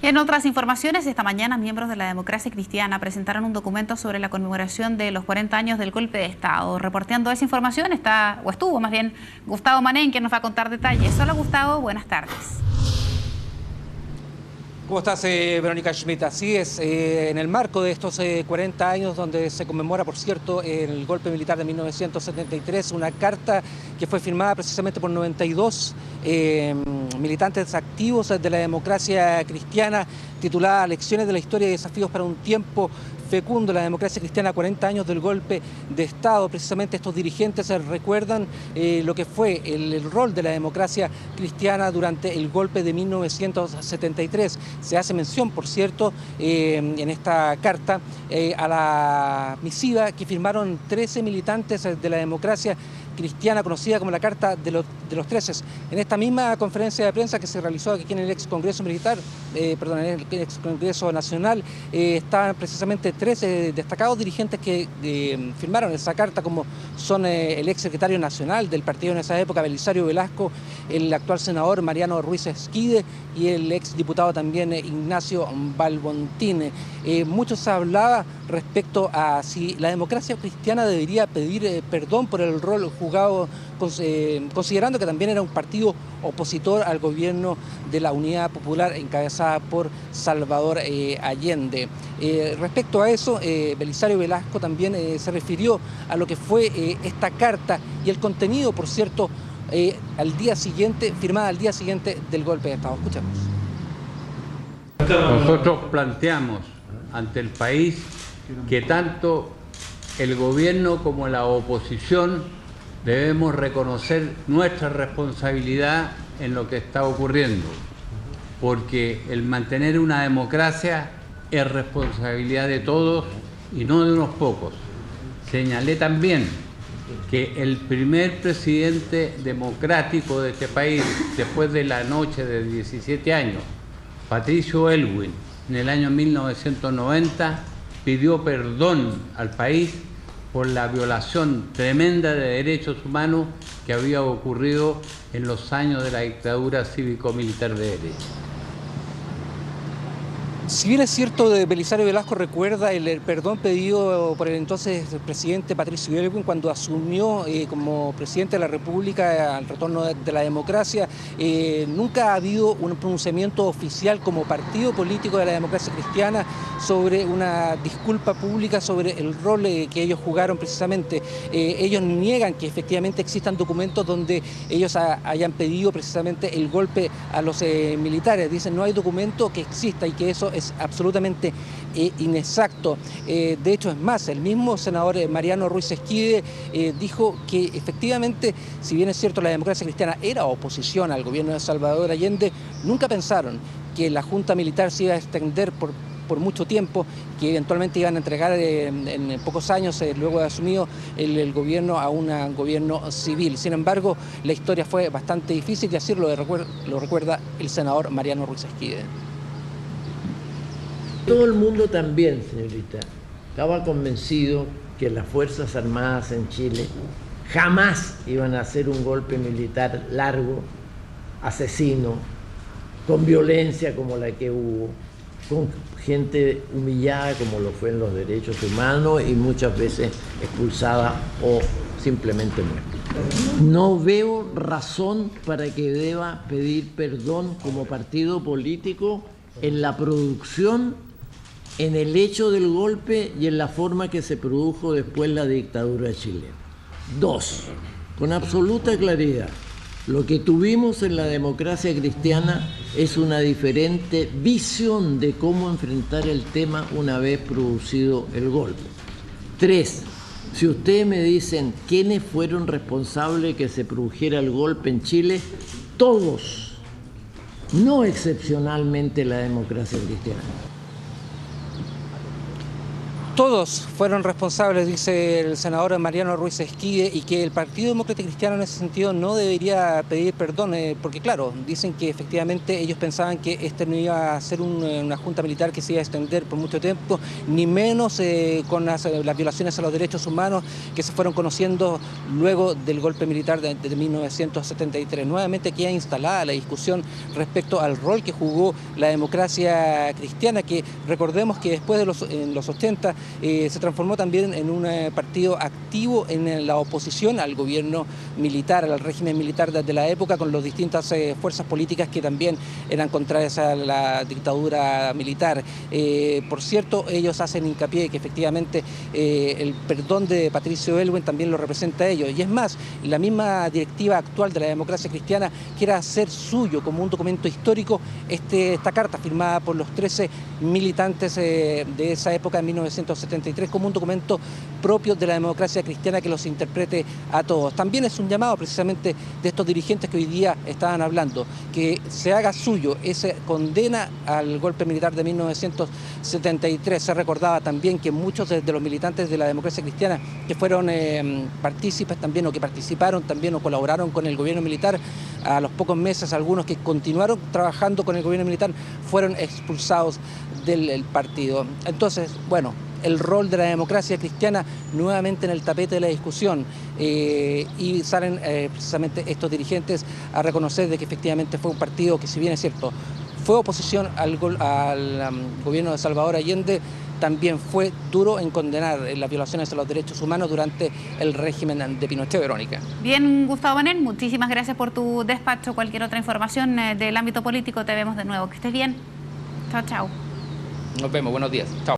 En otras informaciones, esta mañana miembros de la Democracia Cristiana presentaron un documento sobre la conmemoración de los 40 años del golpe de Estado. Reporteando esa información estuvo más bien Gustavo Manén, quien nos va a contar detalles. Hola Gustavo, buenas tardes. ¿Cómo estás, Verónica Schmidt? Así es, en el marco de estos 40 años donde se conmemora, por cierto, el golpe militar de 1973, una carta que fue firmada precisamente por 92 militantes activos de la democracia cristiana, titulada Lecciones de la historia y desafíos para un tiempo fecundo. La democracia cristiana, 40 años del golpe de Estado. Precisamente estos dirigentes recuerdan lo que fue el rol de la democracia cristiana durante el golpe de 1973. Se hace mención, por cierto, en esta carta a la misiva que firmaron 13 militantes de la democracia cristiana, conocida como la Carta de los 13. En esta misma conferencia de prensa que se realizó aquí en el ex Congreso Militar, en el ex Congreso Nacional, estaban precisamente 13 destacados dirigentes que firmaron esa carta, como son el ex secretario nacional del partido en esa época, Belisario Velasco, el actual senador Mariano Ruiz Esquide y el ex diputado también Ignacio Balbontín. Mucho se hablaba respecto a si la democracia cristiana debería pedir perdón por el rol jugado, considerando que también era un partido opositor al gobierno de la Unidad Popular encabezada por Salvador Allende. Respecto a eso, Belisario Velasco también se refirió a lo que fue esta carta y el contenido, por cierto, firmada al día siguiente del golpe de Estado. Escuchemos. Nosotros planteamos ante el país que tanto el gobierno como la oposición debemos reconocer nuestra responsabilidad en lo que está ocurriendo, porque el mantener una democracia es responsabilidad de todos y no de unos pocos. Señalé también que el primer presidente democrático de este país, después de la noche de 17 años, Patricio Aylwin, en el año 1990, pidió perdón al país por la violación tremenda de derechos humanos que había ocurrido en los años de la dictadura cívico-militar de derecha. Si bien es cierto, Belisario Velasco recuerda el perdón pedido por el entonces presidente Patricio Aylwin cuando asumió como presidente de la República al retorno de la democracia, nunca ha habido un pronunciamiento oficial como partido político de la democracia cristiana sobre una disculpa pública sobre el rol que ellos jugaron precisamente. Ellos niegan que efectivamente existan documentos donde ellos hayan pedido precisamente el golpe a los militares. Dicen no hay documento que exista y que eso es absolutamente inexacto. De hecho, es más, el mismo senador Mariano Ruiz Esquide dijo que efectivamente, si bien es cierto la democracia cristiana era oposición al gobierno de Salvador Allende, nunca pensaron que la junta militar se iba a extender por mucho tiempo, que eventualmente iban a entregar en pocos años, luego de asumido el gobierno, a un gobierno civil. Sin embargo, la historia fue bastante difícil y así lo recuerda el senador Mariano Ruiz Esquide. Todo el mundo también, señorita, estaba convencido que las Fuerzas Armadas en Chile jamás iban a hacer un golpe militar largo, asesino, con violencia como la que hubo, con gente humillada como lo fue en los derechos humanos y muchas veces expulsada o simplemente muerta. No veo razón para que deba pedir perdón como partido político en la producción, en el hecho del golpe y en la forma que se produjo después la dictadura chilena. Dos, con absoluta claridad, lo que tuvimos en la democracia cristiana es una diferente visión de cómo enfrentar el tema una vez producido el golpe. Tres, si ustedes me dicen quiénes fueron responsables de que se produjera el golpe en Chile, todos, no excepcionalmente la democracia cristiana. Todos fueron responsables, dice el senador Mariano Ruiz Esquide, y que el Partido Demócrata Cristiano en ese sentido no debería pedir perdón, porque claro, dicen que efectivamente ellos pensaban que este no iba a ser una junta militar que se iba a extender por mucho tiempo, ni menos con las violaciones a los derechos humanos que se fueron conociendo luego del golpe militar de 1973. Nuevamente queda instalada la discusión respecto al rol que jugó la democracia cristiana, que recordemos que después en los 80 se transformó también en un partido activo en la oposición al gobierno militar, al régimen militar de la época, con las distintas fuerzas políticas que también eran contrarias a la dictadura militar. Por cierto, ellos hacen hincapié de que efectivamente el perdón de Patricio Aylwin también lo representa a ellos. Y es más, la misma directiva actual de la democracia cristiana quiere hacer suyo como un documento histórico esta carta firmada por los 13 militantes de esa época, en 1973, como un documento propio de la democracia cristiana que los interprete a todos. También es un llamado precisamente de estos dirigentes que hoy día estaban hablando, que se haga suyo esa condena al golpe militar de 1973. Se recordaba también que muchos de los militantes de la democracia cristiana que fueron partícipes también, o que participaron también o colaboraron con el gobierno militar, a los pocos meses algunos que continuaron trabajando con el gobierno militar fueron expulsados del partido. Entonces, bueno, el rol de la democracia cristiana nuevamente en el tapete de la discusión, y salen precisamente estos dirigentes a reconocer de que efectivamente fue un partido que, si bien es cierto, fue oposición al gobierno de Salvador Allende, también fue duro en condenar las violaciones a los derechos humanos durante el régimen de Pinochet. Verónica. Bien, Gustavo Manén, muchísimas gracias por tu despacho. Cualquier otra información del ámbito político te vemos de nuevo. Que estés bien. Chao, chao. Nos vemos, buenos días. Chao.